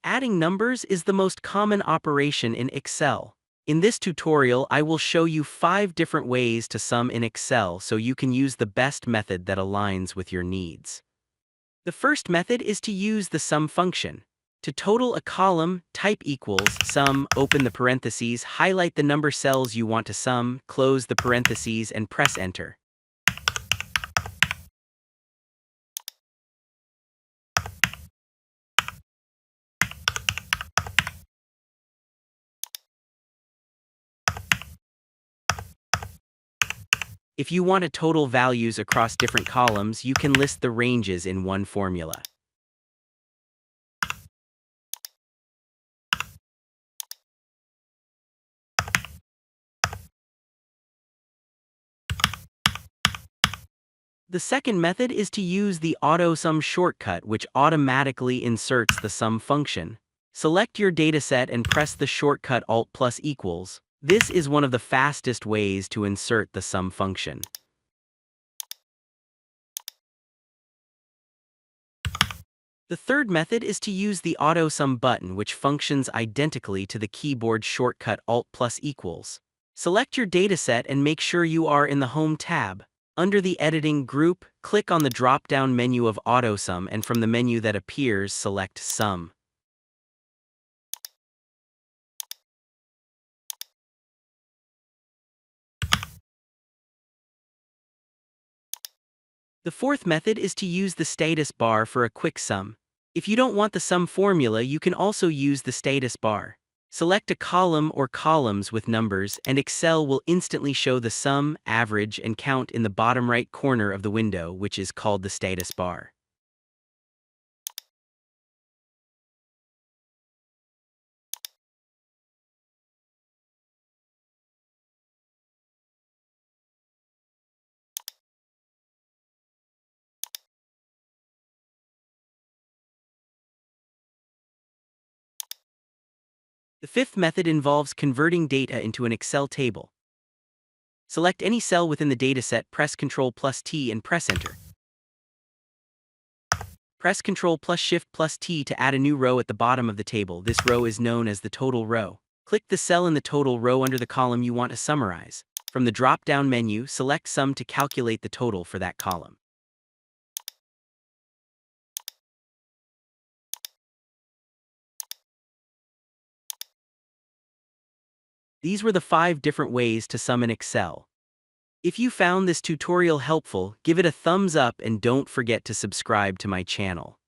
Adding numbers is the most common operation in Excel. In this tutorial, I will show you 5 different ways to sum in Excel so you can use the best method that aligns with your needs. The first method is to use the sum function. To total a column, type equals sum, open the parentheses, highlight the number cells you want to sum, close the parentheses, and press enter. If you want to total values across different columns, you can list the ranges in one formula. The second method is to use the AutoSum shortcut, which automatically inserts the sum function. Select your dataset and press the shortcut Alt plus equals. This is one of the fastest ways to insert the sum function. The third method is to use the AutoSum button, which functions identically to the keyboard shortcut Alt plus equals. Select your dataset and make sure you are in the Home tab. Under the Editing group, click on the drop-down menu of AutoSum, and from the menu that appears, select Sum. The fourth method is to use the status bar for a quick sum. If you don't want the sum formula, you can also use the status bar. Select a column or columns with numbers, and Excel will instantly show the sum, average, and count in the bottom right corner of the window, which is called the status bar. The fifth method involves converting data into an Excel table. Select any cell within the dataset, press Ctrl plus T and press Enter. Press Ctrl plus Shift plus T to add a new row at the bottom of the table. This row is known as the total row. Click the cell in the total row under the column you want to summarize. From the drop-down menu, select Sum to calculate the total for that column. These were the 5 different ways to sum in Excel. If you found this tutorial helpful, give it a thumbs up and don't forget to subscribe to my channel.